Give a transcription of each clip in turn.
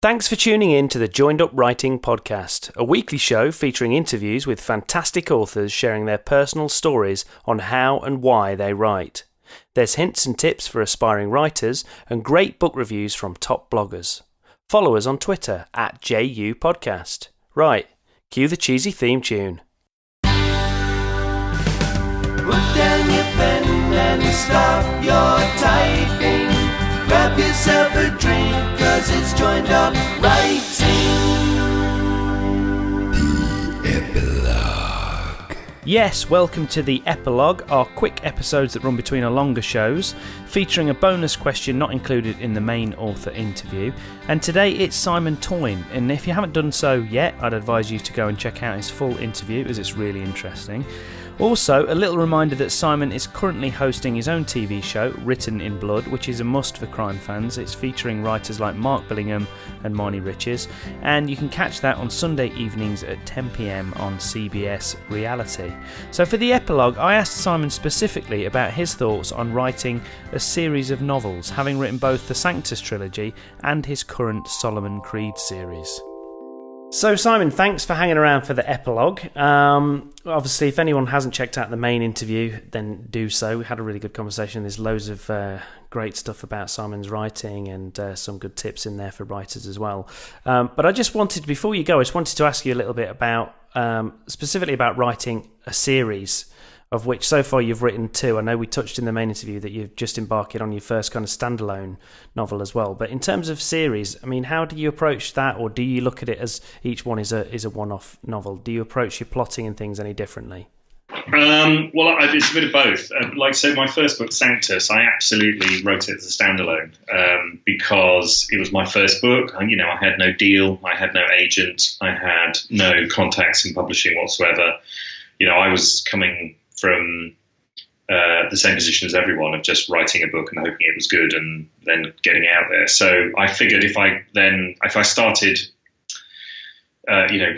Thanks for tuning in to the Joined Up Writing Podcast, a weekly show featuring interviews with fantastic authors sharing their personal stories on how and why they write. There's hints and tips for aspiring writers and great book reviews from top bloggers. Follow us on Twitter at JU Podcast. Right, cue the cheesy theme tune. Put down your pen and stop your typing. Grab yourself a drink, cause it's Joined Up Writing. The Epilogue. Yes, welcome to the Epilogue, our quick episodes that run between our longer shows, featuring a bonus question not included in the main author interview. And today it's Simon Toyne, and if you haven't done so yet, I'd advise you to go and check out his full interview as it's really interesting. Also, a little reminder that Simon is currently hosting his own TV show, Written in Blood, which is a must for crime fans. It's featuring writers like Mark Billingham and Marnie Riches, and you can catch that on Sunday evenings at 10 p.m. on CBS Reality. So for the epilogue, I asked Simon specifically about his thoughts on writing a series of novels, having written both the Sanctus trilogy and his current Solomon Creed series. So Simon, thanks for hanging around for the epilogue. Obviously, if anyone hasn't checked out the main interview, then do so. We had a really good conversation. There's loads of great stuff about Simon's writing and some good tips in there for writers as well. But I just wanted, before you go, I just wanted to ask you a little bit about, specifically about writing a series, of which so far you've written two. I know we touched in the main interview that you've just embarking on your first kind of standalone novel as well. But in terms of series, I mean, how do you approach that, or do you look at it as each one is a one-off novel? Do you approach your plotting and things any differently? Well, it's a bit of both. Like, so my first book, Sanctus, I absolutely wrote it as a standalone because it was my first book. I had no deal, I had no agent, I had no contacts in publishing whatsoever. I was coming from the same position as everyone of just writing a book and hoping it was good and then getting it out there. So I figured if I started,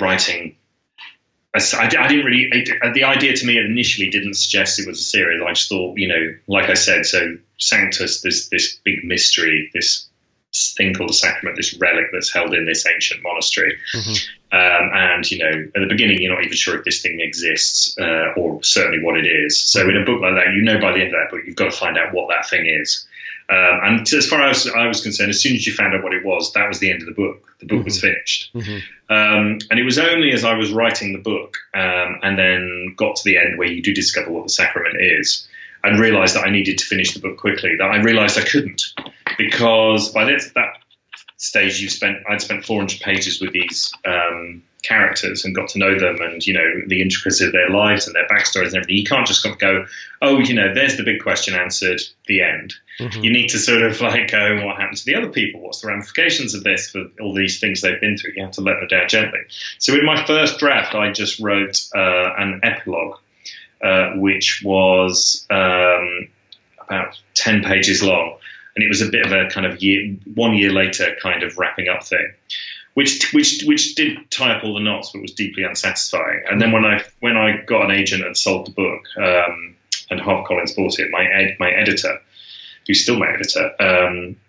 writing, I didn't really, the idea to me initially didn't suggest it was a series. I just thought, like I said, so Sanctus, this big mystery, this thing called the sacrament, this relic that's held in this ancient monastery. Mm-hmm. And, at the beginning, you're not even sure if this thing exists or certainly what it is. So in a book like that, by the end of that book, you've got to find out what that thing is. And as far as I was concerned, as soon as you found out what it was, that was the end of the book. The book was finished. Mm-hmm. And it was only as I was writing the book and then got to the end where you do discover what the sacrament is and realised that I needed to finish the book quickly, that I realised I couldn't. Because by that stage, I'd spent 400 pages with these characters and got to know them and, the intricacies of their lives and their backstories and everything. You can't just go, there's the big question answered, the end. Mm-hmm. You need to sort of go, what happened to the other people? What's the ramifications of this for all these things they've been through? You have to let them down gently. So in my first draft, I just wrote an epilogue, which was about 10 pages long. And it was a bit of a kind of 1 year later kind of wrapping up thing, which did tie up all the knots, but was deeply unsatisfying. And then when I got an agent and sold the book, and HarperCollins bought it, my editor, who's still my editor,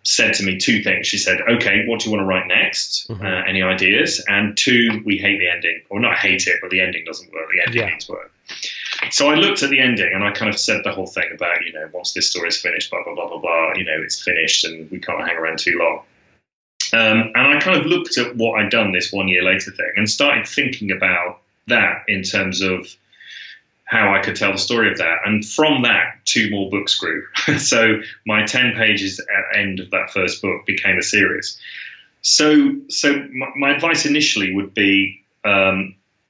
said to me two things. She said, "Okay, what do you want to write next? Mm-hmm. Any ideas? And two, we hate the ending, or not hate it, but the ending doesn't work. The ending needs work." So I looked at the ending and I kind of said the whole thing about, once this story is finished, blah, blah, blah, blah, blah, it's finished and we can't hang around too long. And I kind of looked at what I'd done, this 1 year later thing, and started thinking about that in terms of how I could tell the story of that. And from that, two more books grew. So my 10 pages at the end of that first book became a series. So my advice initially would be,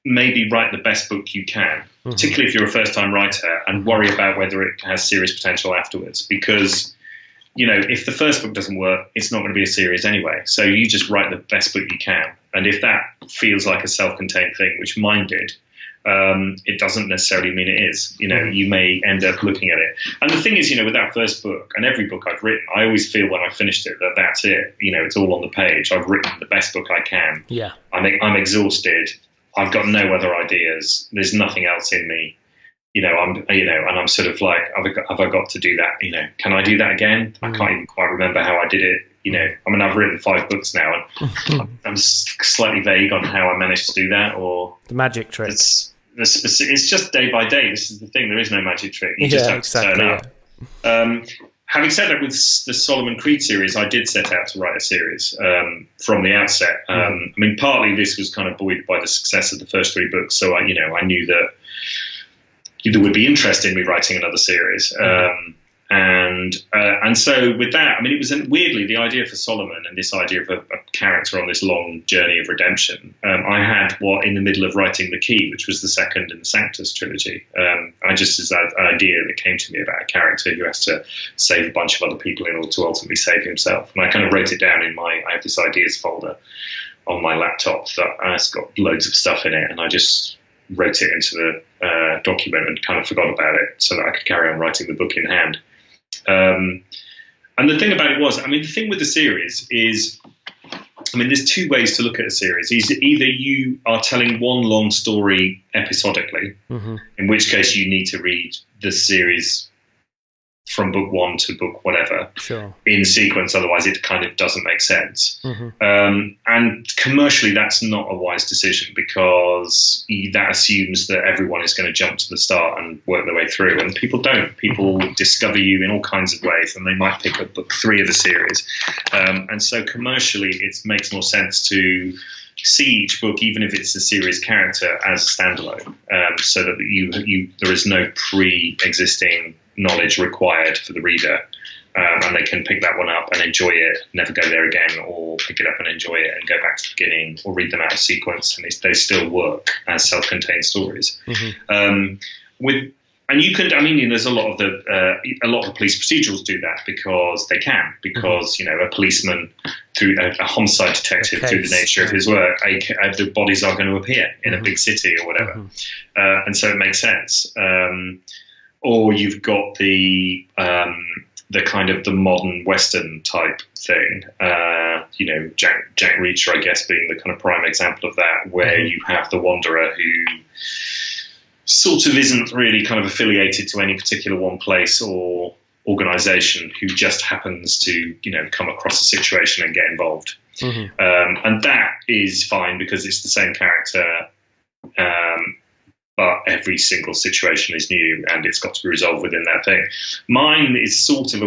maybe write the best book you can, particularly if you're a first-time writer, and worry about whether it has serious potential afterwards. Because, if the first book doesn't work, it's not going to be a series anyway. So you just write the best book you can. And if that feels like a self-contained thing, which mine did, it doesn't necessarily mean it is. You may end up looking at it. And the thing is, with that first book and every book I've written, I always feel when I finished it that that's it. It's all on the page. I've written the best book I can. Yeah. I'm exhausted. I've got no other ideas. There's nothing else in me. And I'm sort of like, have I got to do that? Can I do that again? I can't even quite remember how I did it. I mean, I've written 5 books now, and I'm slightly vague on how I managed to do that, or the magic trick. It's just day by day. This is the thing. There is no magic trick. You just have to turn up. Having said that, with the Solomon Creed series, I did set out to write a series from the outset. I mean, partly this was kind of buoyed by the success of the first 3 books, so I knew that there would be interest in me writing another series. And so with that, I mean, it was weirdly the idea for Solomon and this idea of a character on this long journey of redemption. I had in the middle of writing The Key, which was the second in the Sanctus trilogy. I just as that idea that came to me about a character who has to save a bunch of other people in order to ultimately save himself. And I kind of wrote it down I have this ideas folder on my laptop that has got loads of stuff in it, and I just wrote it into the document and kind of forgot about it so that I could carry on writing the book in hand. And the thing about it was, I mean, the thing with the series is, I mean, there's 2 ways to look at a series. Either you are telling one long story episodically, in which case you need to read the series from book 1 to book whatever in sequence, otherwise it kind of doesn't make sense. And commercially that's not a wise decision, because that assumes that everyone is going to jump to the start and work their way through, and people don't. People discover you in all kinds of ways, and they might pick up book 3 of the series, and so commercially it makes more sense to see each book, even if it's a series character, as a standalone, so that there is no pre-existing knowledge required for the reader, and they can pick that one up and enjoy it, never go there again, or pick it up and enjoy it and go back to the beginning, or read them out of sequence, and they still work as self-contained stories. And you can, I mean, there's a lot of the police procedurals do that because they can, because a policeman, through a homicide detective, through the nature of his work, the bodies are going to appear in a big city or whatever, and so it makes sense. Or you've got the kind of the modern Western type thing, Jack Reacher, I guess, being the kind of prime example of that, where you have the Wanderer who sort of isn't really kind of affiliated to any particular one place or organization, who just happens to, come across a situation and get involved. And that is fine because it's the same character, but every single situation is new and it's got to be resolved within that thing. Mine is sort of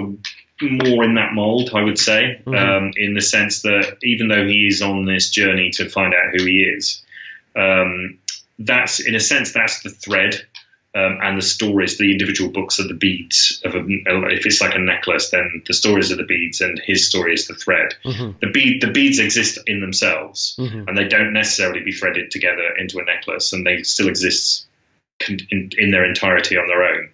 more in that mold, I would say, in the sense that even though he is on this journey to find out who he is, that's the thread, and the stories, the individual books are the beads if it's like a necklace, then the stories are the beads and his story is the thread. The beads exist in themselves, and they don't necessarily be threaded together into a necklace, and they still exist in their entirety on their own.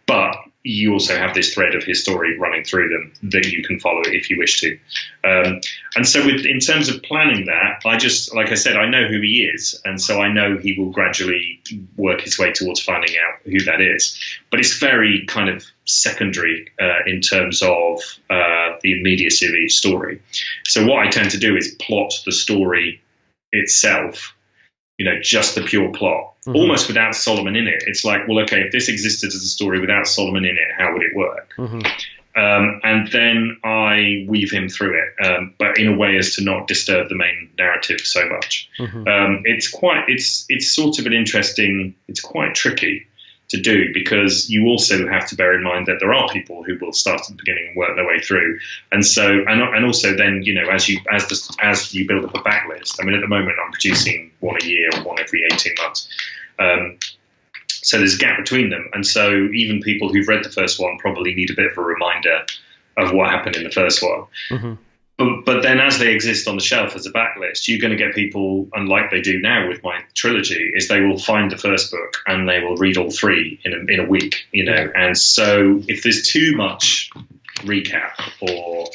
But you also have this thread of his story running through them that you can follow if you wish to. And so in terms of planning that, like I said, I know who he is. And so I know he will gradually work his way towards finding out who that is. But it's very kind of secondary in terms of the immediacy of each story. So what I tend to do is plot the story itself, just the pure plot, almost without Solomon in it. It's like, well, okay, if this existed as a story without Solomon in it, how would it work? And then I weave him through it, but in a way as to not disturb the main narrative so much. It's sort of an interesting, it's quite tricky to do, because you also have to bear in mind that there are people who will start at the beginning and work their way through, and so and also then as you build up a backlist. I mean, at the moment I'm producing one a year or one every 18 months, so there's a gap between them, and so even people who've read the first one probably need a bit of a reminder of what happened in the first one. But then as they exist on the shelf as a backlist, you're going to get people, and like they do now with my trilogy, is they will find the first book and they will read all 3 in a week, And so if there's too much recap or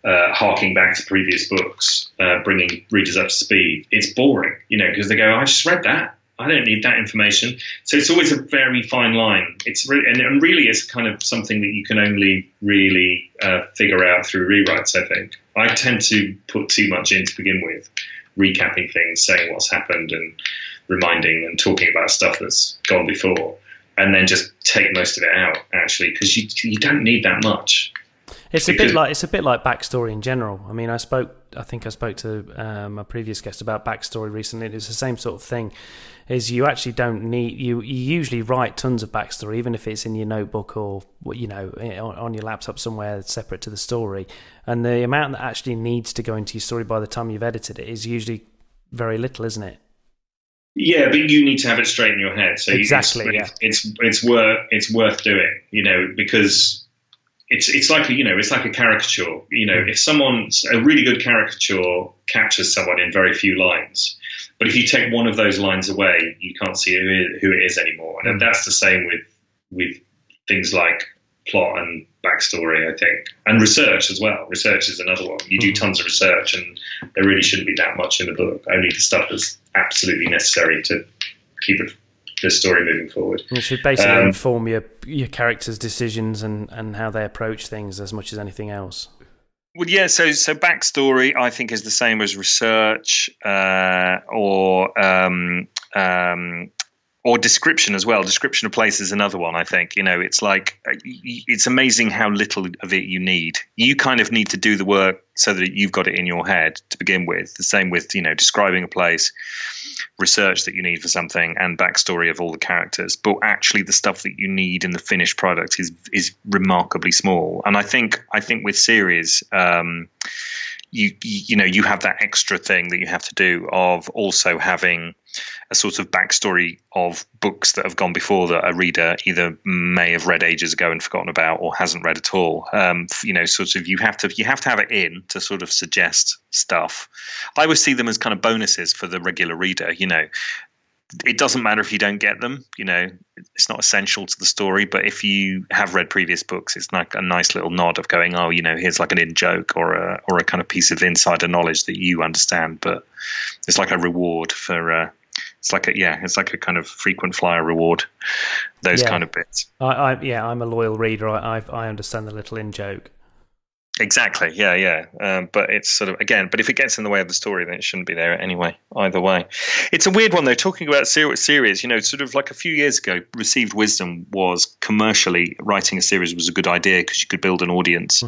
harking back to previous books, bringing readers up to speed, it's boring, because they go, I just read that. I don't need that information. So it's always a very fine line. It's really, and really it's kind of something that you can only really figure out through rewrites, I think. I tend to put too much in to begin with, recapping things, saying what's happened and reminding and talking about stuff that's gone before, and then just take most of it out, actually, because you don't need that much. It's a bit like backstory in general. I mean, I think I spoke to a previous guest about backstory recently. It's the same sort of thing. Is you actually don't need you usually write tons of backstory, even if it's in your notebook or on your laptop somewhere separate to the story. And the amount that actually needs to go into your story by the time you've edited it is usually very little, isn't it? Yeah, but you need to have it straight in your head. So exactly, it's worth doing, because it's like a caricature. If someone's a really good caricature captures someone in very few lines, but if you take one of those lines away, you can't see who it is anymore. And that's the same with things like plot and backstory, I think, and research as well. Research is another one. You do tons of research, and there really shouldn't be that much in the book. Only the stuff that's absolutely necessary to keep the story moving forward. It should basically inform your characters' decisions and how they approach things as much as anything else. Well, yeah. So backstory, I think, is the same as research or description as well. Description of place is another one, I think. It's like it's amazing how little of it you need. You kind of need to do the work so that you've got it in your head to begin with. The same with describing a place, research that you need for something, and backstory of all the characters. But actually, the stuff that you need in the finished product is remarkably small. And I think with series, you have that extra thing that you have to do of also having a sort of backstory of books that have gone before that a reader either may have read ages ago and forgotten about or hasn't read at all. Sort of you have to have it in to sort of suggest stuff. I always see them as kind of bonuses for the regular reader. It doesn't matter if you don't get them. It's not essential to the story, but if you have read previous books, it's like a nice little nod of going, oh, here's like an in joke or a kind of piece of insider knowledge that you understand. But it's like a reward for. It's like a kind of frequent flyer reward. Those kind of bits. I'm a loyal reader. I understand the little in joke. Exactly. Yeah. But it's sort of, again, but if it gets in the way of the story, then it shouldn't be there anyway, either way. It's a weird one, though, talking about series, sort of like a few years ago, received wisdom was commercially writing a series was a good idea because you could build an audience.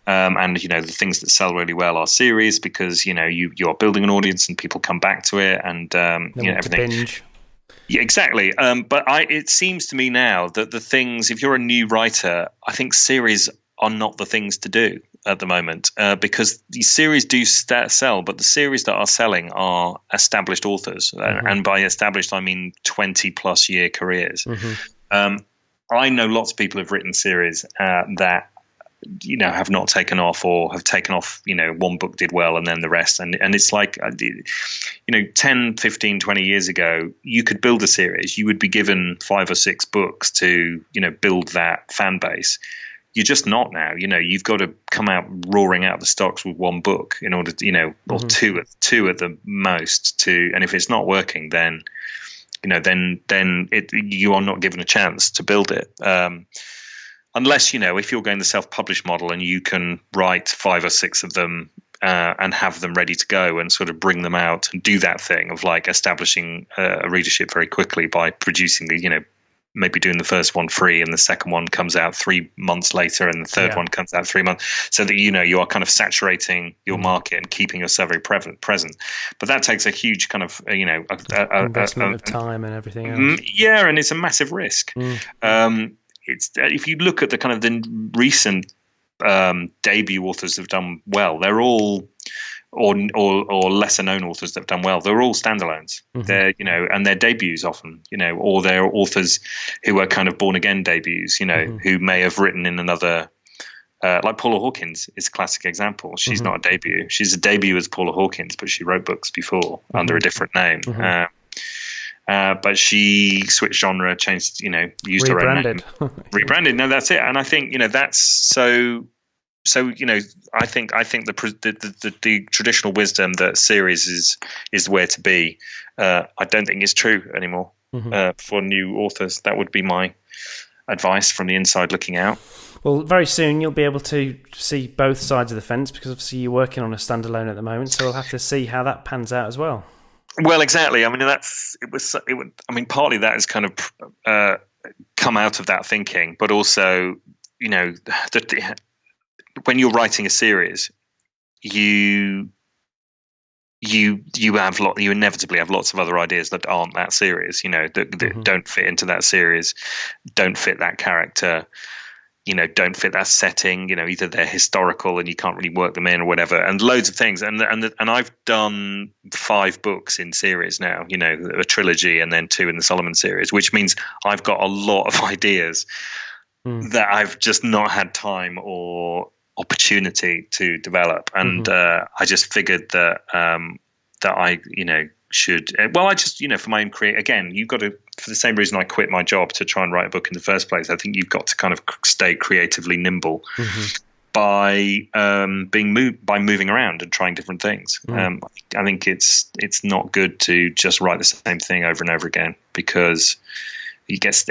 And, the things that sell really well are series because, you're building an audience and people come back to it and, everything. Binge. Yeah, exactly. But it seems to me now that the things, if you're a new writer, I think series are not the things to do at the moment because these series do sell, but the series that are selling are established authors. And by established, I mean 20 plus year careers. I know lots of people have written series that have not taken off or have taken off, one book did well and then the rest. And it's like, 10, 15, 20 years ago, you could build a series. You would be given 5 or 6 books to, build that fan base. You're just not now. You've got to come out roaring out the stocks with one book in order to, or two at the most. And if it's not working, then you are not given a chance to build it. Unless if you're going the self-published model and you can write 5 or 6 of them and have them ready to go and sort of bring them out and do that thing of like establishing a readership very quickly by producing the maybe doing the first one free and the second one comes out 3 months later and the third one comes out 3 months, so that you are kind of saturating your market and keeping yourself very present. But that takes a huge kind of investment of time and everything else. Yeah, and it's a massive risk. It's if you look at the kind of the recent debut authors that have done well, they're all or lesser known authors that have done well, they're all standalones. They're and they're debuts often, or they're authors who are kind of born again debuts, who may have written in another like Paula Hawkins is a classic example. She's not a debut. She's a debut as Paula Hawkins, but she wrote books before under a different name. But she switched genre, changed, used her own name. Rebranded. No, that's it. And I think, that's so, I think the traditional wisdom that series is where to be. I don't think it's true anymore for new authors. That would be my advice from the inside looking out. Well, very soon you'll be able to see both sides of the fence because obviously you're working on a standalone at the moment. So we'll have to see how that pans out as well. Well, exactly. I mean, partly that has kind of come out of that thinking, but also, when you're writing a series, you inevitably have lots of other ideas that aren't that series, that don't fit into that series, don't fit that character, don't fit that setting, either they're historical and you can't really work them in or whatever, and loads of things. And I've done 5 books in series now, a trilogy and then 2 in the Solomon series, which means I've got a lot of ideas that I've just not had time or opportunity to develop. And I just figured that I, should, I just, for my own again, you've got to, for the same reason I quit my job to try and write a book in the first place, I think you've got to kind of stay creatively nimble by moving around and trying different things. I think it's not good to just write the same thing over and over again, because it gets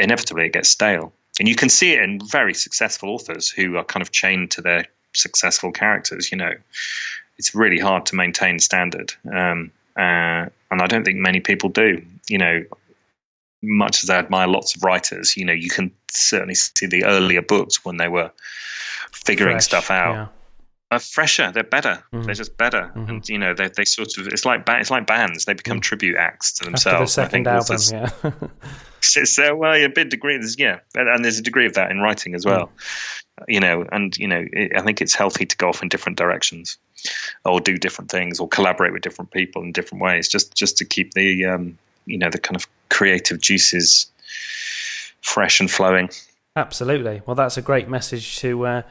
stale. And you can see it in very successful authors who are kind of chained to their successful characters. It's really hard to maintain standard. And I don't think many people do. Much as I admire lots of writers, you can certainly see the earlier books when they were figuring stuff out. Yeah. Are fresher, they're better. They're just better, and they sort of it's like bands. They become tribute acts to themselves. After the second album, So a bit degree, and there's a degree of that in writing as well. I think it's healthy to go off in different directions, or do different things, or collaborate with different people in different ways, just to keep the the kind of creative juices fresh and flowing. Absolutely. Well, that's a great message to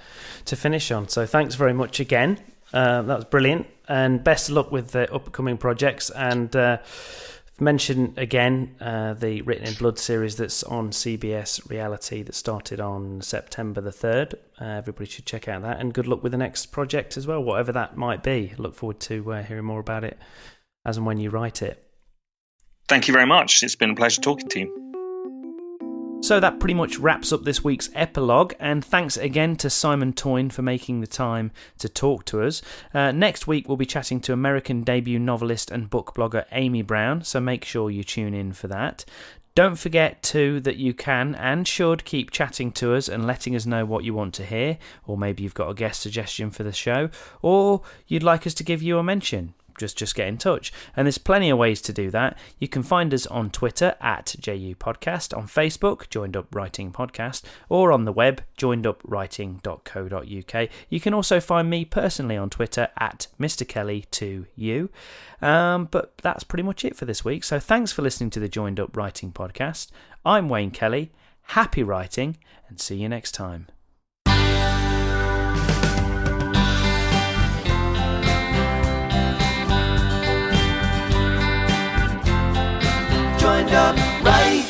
finish on. So thanks very much again. That was brilliant, and best of luck with the upcoming projects. And mention again the Written in Blood series that's on CBS Reality that started on September the 3rd. Everybody should check out that, and good luck with the next project as well, whatever that might be. Look forward to hearing more about it as and when you write it. Thank you very much. It's been a pleasure talking to you. So that pretty much wraps up this week's epilogue, and thanks again to Simon Toyne for making the time to talk to us. Next week we'll be chatting to American debut novelist and book blogger Amy Brown, so make sure you tune in for that. Don't forget too that you can and should keep chatting to us and letting us know what you want to hear, or maybe you've got a guest suggestion for the show, or you'd like us to give you a mention. Just get in touch. And there's plenty of ways to do that. You can find us on Twitter at JU Podcast, on Facebook, Joined Up Writing Podcast, or on the web, joinedupwriting.co.uk. You can also find me personally on Twitter at Mr. Kelly2U. But that's pretty much it for this week. So thanks for listening to the Joined Up Writing Podcast. I'm Wayne Kelly. Happy writing, and see you next time. Joined up writing.